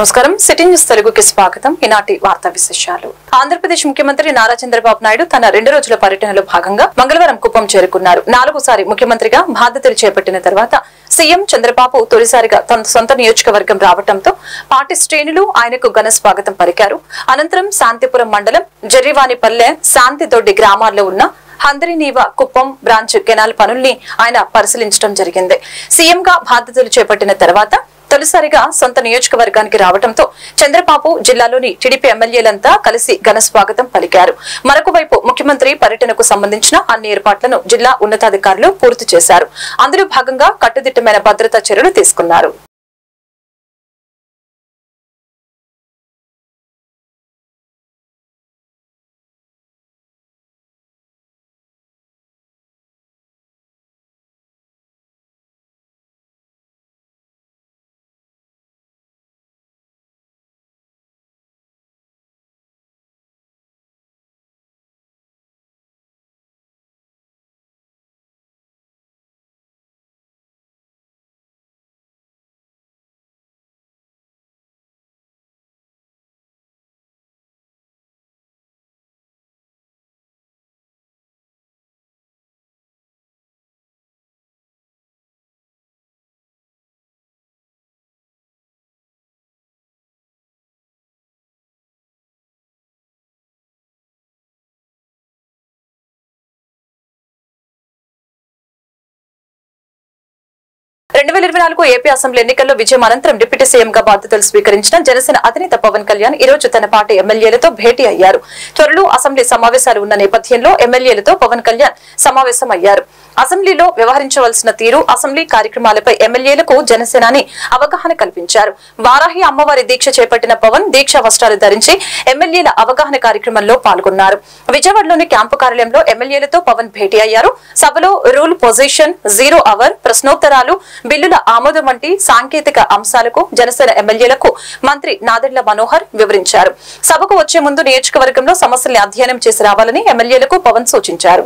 నమస్కారం city news తెలుగుకి స్వాగతం. ఈనాటి వార్తా విశేషాలు. ఆంధ్రప్రదేశ్ ముఖ్యమంత్రి నారా చంద్రబాబు నాయుడు తన 2 రోజుల పర్యటనలో భాగంగా మంగళవారం కుప్పం చేరుకున్నారు. 4సారి ముఖ్యమంత్రిగా బాధ్యతలు చేపట్టిన తర్వాత సీఎం చంద్రబాబు తొలిసారిగా తన సొంత నియోజకవర్గం రావడంతో పార్టీ శ్రేణులు ఆయనకు ఘన స్వాగతం పలికారు. అనంతరం శాంతిపురం మండలం జర్రివానిపల్లె, శాంతిదొడ్డి గ్రామాల్లో ఉన్న హంద్రినీవ కుప్పం బ్రాంచ్ కెనాల్ పనుల్ని ఆయన పరిశీలించడం జరిగింది. సీఎంగా బాధ్యతలు చేపట్టిన తర్వాత తొలిసారిగా సొంత నియోజకవర్గానికి రావడంతో చంద్రబాబు జిల్లాలోని టీడీపీ ఎమ్మెల్యేలంతా కలిసి ఘన స్వాగతం పలికారు. మరొక వైపు ముఖ్యమంత్రి పర్యటనకు సంబంధించిన అన్ని ఏర్పాట్లను జిల్లా ఉన్నతాధికారులు పూర్తి చేశారు. అందులో భాగంగా కట్టుదిట్టమైన భద్రతా చర్యలు తీసుకున్నారు. ఏపీ అసెంబ్లీ ఎన్నికల్లో విజయం అనంతరం డిప్యూటీ సీఎంగా బాధ్యతలు స్వీకరించిన జనసేన అధినేత పవన్ కళ్యాణ్ ఈ రోజు తన పార్టీ ఎమ్మెల్యేలతో భేటీ అయ్యారు. త్వరలో అసెంబ్లీ సమావేశాలు ఉన్న నేపథ్యంలో ఎమ్మెల్యేలతో పవన్ కళ్యాణ్ సమావేశమయ్యారు. అసెంబ్లీలో వ్యవహరించవలసిన తీరు, అసెంబ్లీ కార్యక్రమాలపై ఎమ్మెల్యేలకు జనసేనాని అవగాహన కల్పించారు. వారాహి అమ్మవారి దీక్ష చేపట్టిన పవన్ దీక్షా వస్త్రాలు ధరించి ఎమ్మెల్యేల అవగాహన కార్యక్రమంలో పాల్గొన్నారు. విజయవాడలోని క్యాంపు కార్యాలయంలో ఎమ్మెల్యేలతో పవన్ భేటీ అయ్యారు. సభలో రూల్ పొజిషన్, 0 అవర్, ప్రశ్నోత్తరాలు, బిల్లుల ఆమోదం వంటి సాంకేతిక అంశాలకు జనసేన ఎమ్మెల్యేలకు మంత్రి నాదెండ్ల మనోహర్ వివరించారు. సభకు వచ్చే ముందు నియోజకవర్గంలో సమస్యల్ని అధ్యయనం చేసి రావాలని ఎమ్మెల్యేలకు పవన్ సూచించారు.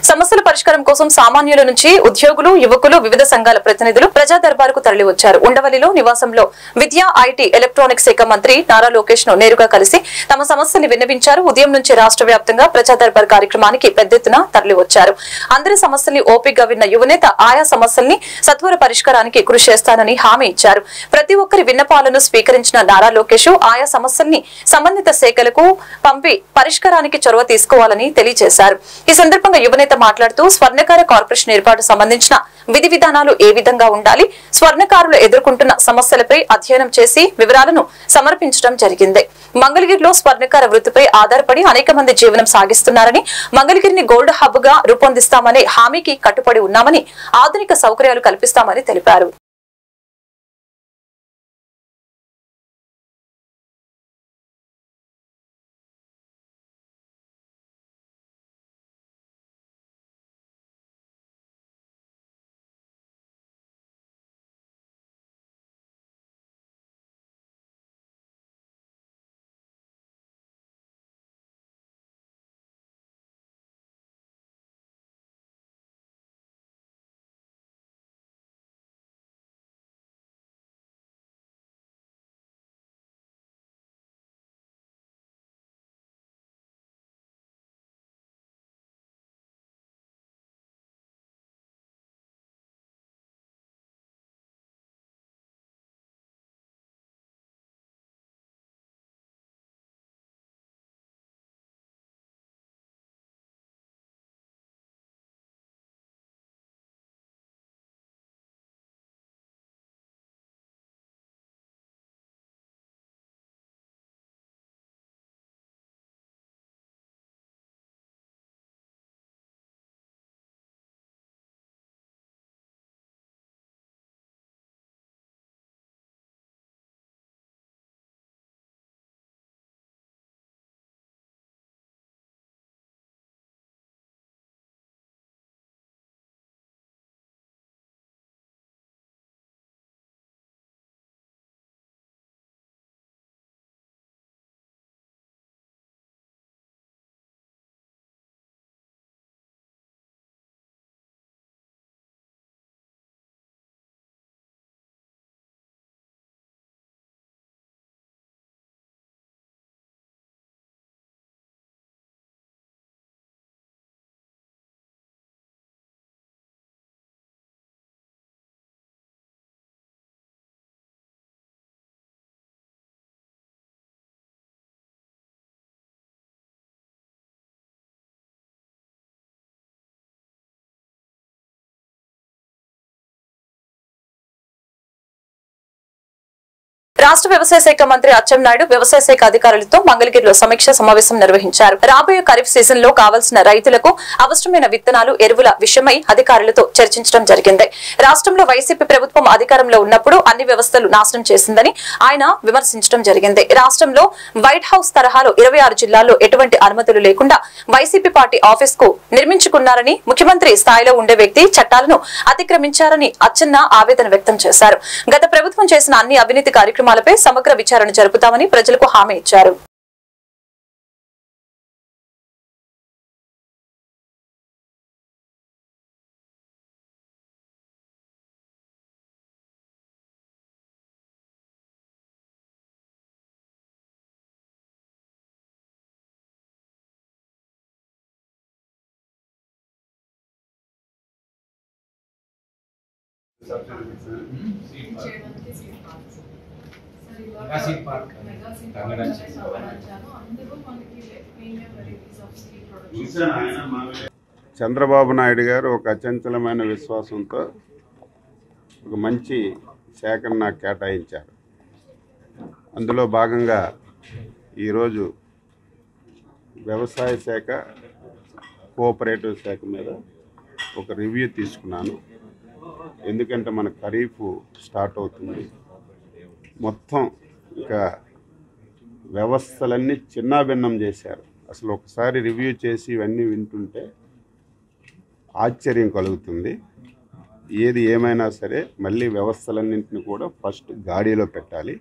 సమస్యల పరిష్కారం కోసం సామాన్యుల నుంచి ఉద్యోగులు, యువకులు, వివిధ సంఘాల ప్రతినిధులు ప్రజా దర్బారుకు తరలివచ్చారు. ఉండవల్లిలో నివాసంలో విద్యా, ఐటీ, ఎలక్ట్రానిక్స్ శాఖ మంత్రి నారా లోకేష్ ను నేరుగా కలిసి తమ సమస్యల్ని విన్నవించారు. ఉదయం నుంచి రాష్ట్ర వ్యాప్తంగా ప్రజా దర్బార్ కార్యక్రమానికి పెద్ద ఎత్తున తరలివచ్చారు. అందరి సమస్యల్ని ఓపికగా విన్న యువనేత ఆయా సమస్యల్ని సత్వర పరిష్కారానికి కృషి చేస్తానని హామీ ఇచ్చారు. ప్రతి ఒక్కరి విన్నపాలను స్వీకరించిన నారా లోకేష్ ఆయా సమస్యల్ని సంబంధిత శాఖలకు పంపి పరిష్కారానికి చొరవ తీసుకోవాలని తెలియజేశారు. ఈ సందర్భంగా యువనేత మాట్లాడుతూ స్వర్ణకార కార్పొరేషన్ ఏర్పాటు సంబంధించిన విధి విధానాలు ఏ విధంగా ఉండాలి, స్వర్ణకారులు ఎదుర్కొంటున్న సమస్యలపై అధ్యయనం చేసి వివరాలను సమర్పించడం జరిగింది. మంగళగిరిలో స్వర్ణకార వృత్తిపై ఆధారపడి అనేక మంది జీవనం సాగిస్తున్నారని, మంగళగిరిని గోల్డ్ హబ్ గా రూపొందిస్తామనే హామీకి కట్టుబడి ఉన్నామని, ఆధునిక సౌకర్యాలు కల్పిస్తామని తెలిపారు. రాష్ట్ర వ్యవసాయ శాఖ మంత్రి అచ్చెన్నాయుడు వ్యవసాయ శాఖ అధికారులతో మంగళగిరిలో సమీక్ష సమావేశం నిర్వహించారు. రాబోయే ఖరీఫ్ సీజన్ లో కావాల్సిన రైతులకు అవసరమైన విత్తనాలు, ఎరువుల విషయమై అధికారులతో చర్చించడం జరిగింది. రాష్ట్రంలో వైసీపీ ప్రభుత్వం అధికారంలో ఉన్నప్పుడు అన్ని వ్యవస్థలు నాశనం చేసిందని ఆయన విమర్శించడం జరిగింది. రాష్ట్రంలో వైట్ హౌస్ తరహాలో 26 జిల్లాల్లో ఎటువంటి అనుమతులు లేకుండా వైసీపీ పార్టీ ఆఫీస్ కు నిర్మించుకున్నారని, ముఖ్యమంత్రి స్థాయిలో ఉండే వ్యక్తి చట్టాలను అతిక్రమించారని అచ్చెన్న ఆవేదన వ్యక్తం చేశారు. గత ప్రభుత్వం చేసిన అన్ని అవినీతి కార్యక్రమాలపై సమగ్ర విచారణ జరుపుతామని ప్రజలకు హామీ ఇచ్చారు. చంద్రబాబు నాయుడు గారు ఒక అచంచలమైన విశ్వాసంతో ఒక మంచి శాఖను నాకు కేటాయించారు. అందులో భాగంగా ఈరోజు వ్యవసాయ శాఖ, కోఆపరేటివ్ శాఖ మీద ఒక రివ్యూ తీసుకున్నాను. ఎందుకంటే మన ఖరీఫ్ స్టార్ట్ అవుతుంది. మొత్తం ఇంకా వ్యవస్థలన్నీ చిన్నాభిన్నం చేశారు. అసలు ఒకసారి రివ్యూ చేసి ఇవన్నీ వింటుంటే ఆశ్చర్యం కలుగుతుంది. ఏది ఏమైనా సరే మళ్ళీ వ్యవస్థలన్నింటినీ కూడా ఫస్ట్ గాడిలో పెట్టాలి.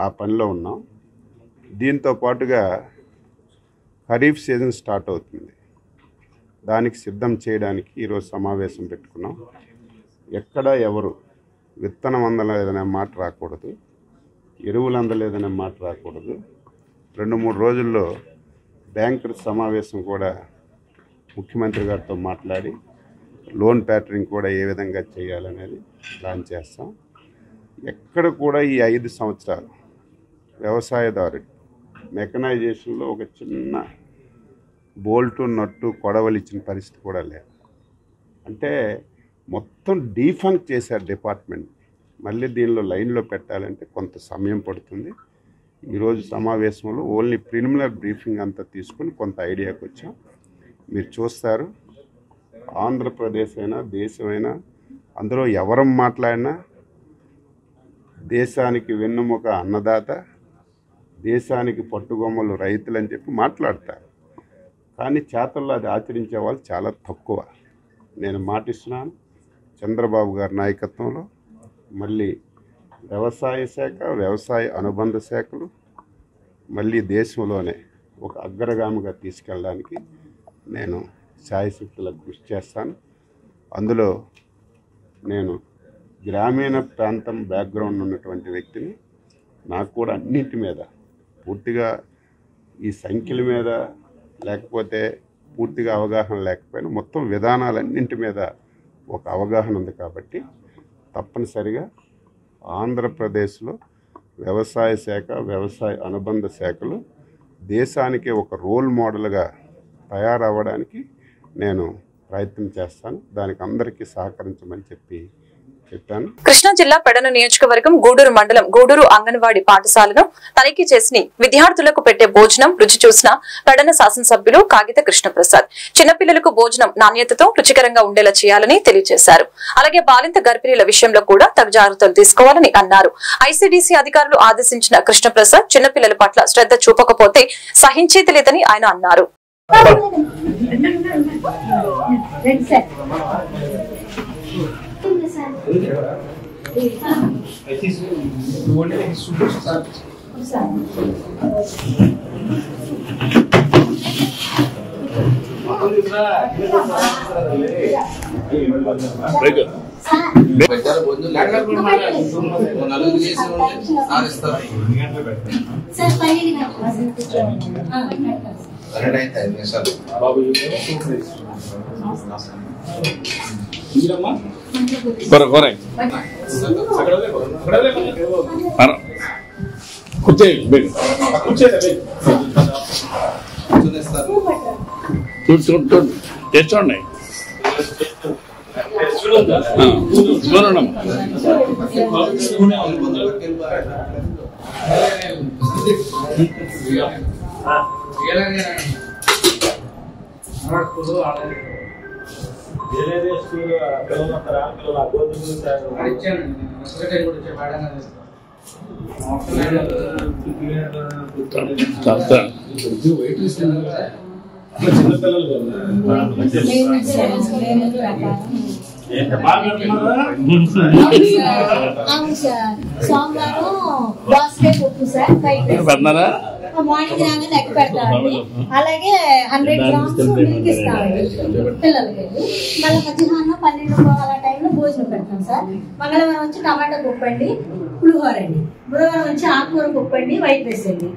ఆ పనిలో ఉన్నాం. దీంతో పాటుగా ఖరీఫ్ సీజన్ స్టార్ట్ అవుతుంది. దానికి సిద్ధం చేయడానికి ఈరోజు సమావేశం పెట్టుకున్నాం. ఎక్కడ ఎవరు విత్తనం అందలేదనే మాట రాకూడదు, ఎరువులు అందలేదనే మాట రాకూడదు. 2-3 రోజుల్లో బ్యాంకర్ సమావేశం కూడా ముఖ్యమంత్రి గారితో మాట్లాడి లోన్ ప్యాటర్నింగ్ కూడా ఏ విధంగా చేయాలనేది ప్లాన్ చేస్తాం. ఎక్కడ కూడా ఈ 5 సంవత్సరాలు వ్యవసాయదారుడు మెకనైజేషన్లో ఒక చిన్న బోల్టు, నట్టు, కొడవలు ఇచ్చిన పరిస్థితి కూడా లేదు. అంటే మొత్తం డీఫంక్ చేశారు డిపార్ట్మెంట్. మళ్ళీ దీనిలో లైన్లో పెట్టాలంటే కొంత సమయం పడుతుంది. ఈరోజు సమావేశంలో ఓన్లీ ప్రిలిమినరీ బ్రీఫింగ్ అంతా తీసుకుని కొంత ఐడియాకి వచ్చాం. మీరు చూస్తారు, ఆంధ్రప్రదేశ్ అయినా దేశమైనా అందులో ఎవరం మాట్లాడినా దేశానికి వెన్నుముక అన్నదాత, దేశానికి పట్టుగొమ్మలు రైతులు అని చెప్పి మాట్లాడతారు. కానీ చేతల్లో అది ఆచరించే వాళ్ళు చాలా తక్కువ. నేను మాటిస్తున్నాను, చంద్రబాబు గారి నాయకత్వంలో మళ్ళీ వ్యవసాయ శాఖ, వ్యవసాయ అనుబంధ శాఖలు మళ్ళీ దేశంలోనే ఒక అగ్రగామిగా తీసుకెళ్ళడానికి నేను శాయశక్తులకు కృషి చేస్తాను. అందులో నేను గ్రామీణ ప్రాంతం బ్యాక్గ్రౌండ్ ఉన్నటువంటి వ్యక్తిని. నాకు కూడా అన్నింటి మీద పూర్తిగా ఈ సంఖ్యల మీద లేకపోతే పూర్తిగా అవగాహన లేకపోయినా మొత్తం విధానాలన్నింటి మీద ఒక అవగాహన ఉంది. కాబట్టి తప్పనిసరిగా ఆంధ్రప్రదేశ్లో వ్యవసాయ శాఖ, వ్యవసాయ అనుబంధ శాఖలు దేశానికి ఒక రోల్ మోడల్గా తయారవ్వడానికి నేను ప్రయత్నం చేస్తాను. దానికి అందరికీ సహకరించమని చెప్పాను. కృష్ణా జిల్లా పెడన నియోజకవర్గం గూడూరు మండలం గూడూరు అంగన్వాడీ పాఠశాలను తనిఖీ చేసి విద్యార్థులకు పెట్టే భోజనం రుచి చూసిన పెడన శాసనసభ్యులు కాగిత కృష్ణప్రసాద్ చిన్నపిల్లలకు భోజనం నాణ్యతతో రుచికరంగా ఉండేలా చేయాలని తెలియజేశారు. అలాగే బాలింత గర్భిణీల విషయంలో కూడా తగు జాగ్రత్తలు తీసుకోవాలని అన్నారు. ఐసీడీసీ అధికారులు ఆదేశించిన కృష్ణప్రసాద్ చిన్నపిల్లల పట్ల శ్రద్ధ చూపకపోతే సహించేది లేదని ఆయన అన్నారు. చూడండి సోమవారం దోసకాయ పప్పు సార్ మార్నింగ్ రాగానే లెక్క పెడతామండి. అలాగే 100 grams మిల్క్ ఇస్తామండి పిల్లలకి. మళ్ళీ మధ్యాహ్నం 12 అలా టైంలో భోజనం పెడతాం సార్. మంగళవారం వచ్చి టమాటా పప్పు అండి, పులిహోర అండి. బుధవారం వచ్చి ఆకుకూర పప్పు అండి, వైట్ రైస్ అండి.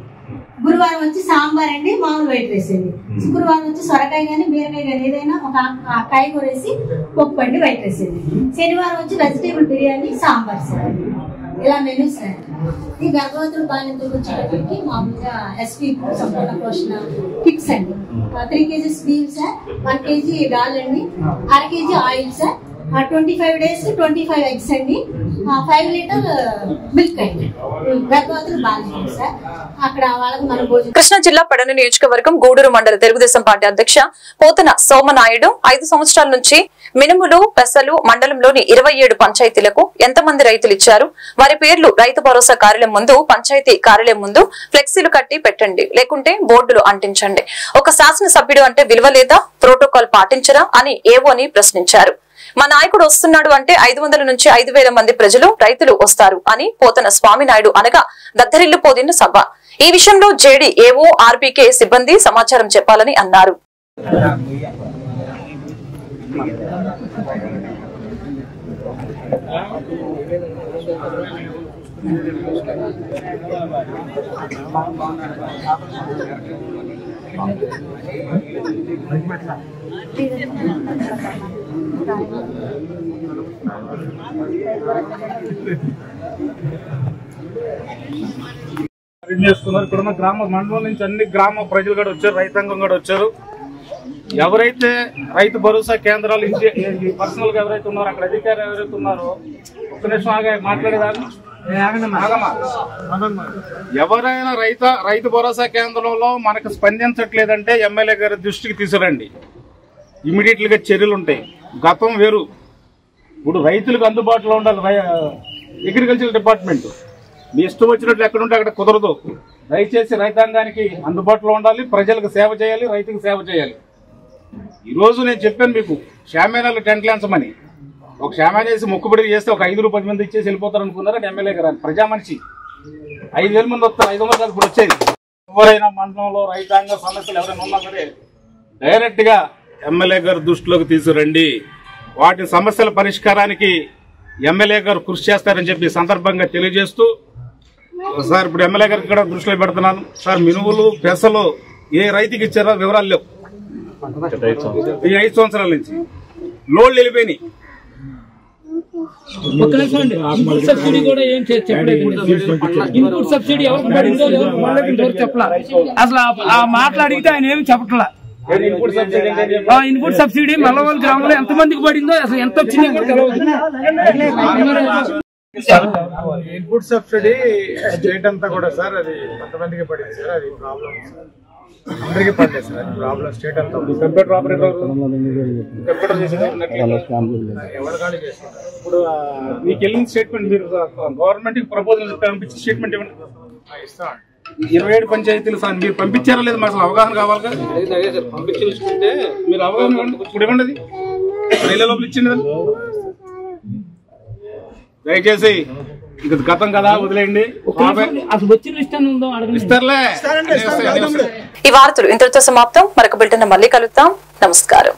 గురువారం వచ్చి సాంబార్ అండి, మామూలు వైట్ రైస్ అండి. శుక్రవారం వచ్చి సొరకాయ కానీ బీరకాయ కానీ ఏదైనా ఒక కాయగూర వేసి పప్పు అండి, వైట్ రైస్ అండి. శనివారం వచ్చి వెజిటేబుల్ బిర్యానీ, సాంబార్ సార్. ఇలా మెనూ సార్. ఈ గర్భవతులు బాలింతలకు వచ్చేటప్పటికి మామూలుగా ఎస్పీ సంపూర్ణ పోషణ కిట్స్ అండి. 3 kgs బియ్యం సార్, 1 kg దాల్ అండి, 1/2 kg oil sir, 25 days 25 eggs అండి, 5 లీటర్ మిల్క్ అండి. గర్భవతులు బాలింతలు సార్. అక్కడ వాళ్ళకి మన భోజనం. కృష్ణా జిల్లా పెడన నియోజకవర్గం గూడూరు మండల తెలుగుదేశం పార్టీ అధ్యక్ష పోతన సోమనాయుడు 5 సంవత్సరాల నుంచి మినుములు, పెసలు మండలంలోని 27 పంచాయతీలకు ఎంతమంది రైతులు ఇచ్చారు, వారి పేర్లు రైతు భరోసా కార్యాలయం ముందు, పంచాయతీ కార్యాలయం ముందు ఫ్లెక్సీలు కట్టి పెట్టండి, లేకుంటే బోర్డులు అంటించండి. ఒక శాసనసభ్యుడు అంటే విలువ లేదా, ప్రోటోకాల్ పాటించరా అని ఏవోని ప్రశ్నించారు. మా నాయకుడు వస్తున్నాడు అంటే 500 నుంచి 5000 మంది ప్రజలు, రైతులు వస్తారు అని పోతన స్వామినాయుడు అనగా దద్దరిల్లిపోదిన సభ. ఈ విషయంలో జేడీ ఏవో ఆర్బీకే సిబ్బంది సమాచారం చెప్పాలని అన్నారు. చేస్తున్నారు. ఇక్కడున్న గ్రామ మండలం నుంచి అన్ని గ్రామ ప్రజలు కూడా వచ్చారు, రైతాంగం కూడా వచ్చారు. ఎవరైతే రైతు భరోసా కేంద్రాలు పర్సనల్ గా ఎవరైతే ఉన్నారో, అక్కడ అధికారులు ఎవరైతే ఉన్నారో, ఒక్క నిమిషం మాట్లాడేదాన్ని ఎవరైనా రైతు భరోసా కేంద్రంలో మనకు స్పందించట్లేదంటే ఎమ్మెల్యే గారి దృష్టికి తీసుకురండి. ఇమీడియట్ గా చర్యలు ఉంటాయి. గతం వేరు, ఇప్పుడు రైతులకు అందుబాటులో ఉండాలి. అగ్రికల్చర్ డిపార్ట్మెంట్ మీ ఇష్టం వచ్చినట్లు ఎక్కడుంటే అక్కడ కుదరదు. దయచేసి రైతాంగానికి అందుబాటులో ఉండాలి, ప్రజలకు సేవ చేయాలి, రైతుకు సేవ చేయాలి. ఈరోజు నేను చెప్పాను మీకు షామేనాలు టెంట్లు వేయించమని. ఒక షామేనా వేసి మొక్కుబడి చేస్తే ఒక 5-10 మంది ఇచ్చేసి వెళ్ళిపోతారు అనుకున్నారని ఎమ్మెల్యే గారు. ప్రజా మనిషి 5000 మంది వస్తారు, 500 కాదు ఇప్పుడు వచ్చేది. ఎవరైనా మండలంలో రైతాంగ సమస్యలు ఎవరైనా ఉన్నా సరే డైరెక్ట్ గా ఎమ్మెల్యే గారు దృష్టిలోకి తీసుకురండి. వాటి సమస్యల పరిష్కారానికి ఎమ్మెల్యే గారు కృషి చేస్తారని చెప్పి సందర్భంగా తెలియజేస్తూ, సార్ ఇప్పుడు ఎమ్మెల్యే గారికి కూడా దృష్టిలో పెడుతున్నాను. సార్ మినువులు, పెసలు ఏ రైతుకి ఇచ్చారో వివరాలు లేవు. ఈ 5 సంవత్సరాల నుంచి లోడ్లు వెళ్ళిపోయినాయి. సబ్సిడీ కూడా ఏం చెప్పలేదు. ఇన్పుట్ సబ్సిడీ ఎవరికి పడిందో చెప్పలే. అసలు ఆ మాట్లాడితే ఆయన ఏమి చెప్పట్లా. ఇన్పుట్ సబ్సిడీ మల్లవల్ గ్రామంలో ఎంత మందికి పడిందో, అసలు ఎంత వచ్చిందో కూడా తెలియదు. ఇన్పుట్ సబ్సిడీ స్టేట్ అంతా కూడా సార్ అది కొంతమందికి పడింది సార్. అది ప్రాబ్లం సార్, అందరికీ పడలేదు సార్. అది ప్రాబ్లం స్టేట్ అంతా. కంప్యూటర్ ఆపరేటర్ కంప్యూటర్ ఎవరు ఖాళీ చేస్తారు. ఇప్పుడు మీకు వెళ్ళిన స్టేట్మెంట్ మీరు గవర్నమెంట్ కి ప్రపోజల్ పంపించి స్టేట్మెంట్ ఇవ్వండి. ఇస్తాం. 27 పంచాయతీలు సార్ మీరు పంపించారా లేదు మాకు అవగాహన కావాలి కదా. పంపించుకుంటే మీరు అవగాహన ఇప్పుడు ఇవ్వండి. నెల లోపల ఇచ్చింది దయచేసి. ఇక గతం కదా వదిలేయండి. అసలు వచ్చిన ఈ వార్తలు ఇంతటితో సమాప్తం. మరొక బిల్టన్ మళ్ళీ కలుద్దాం. నమస్కారం.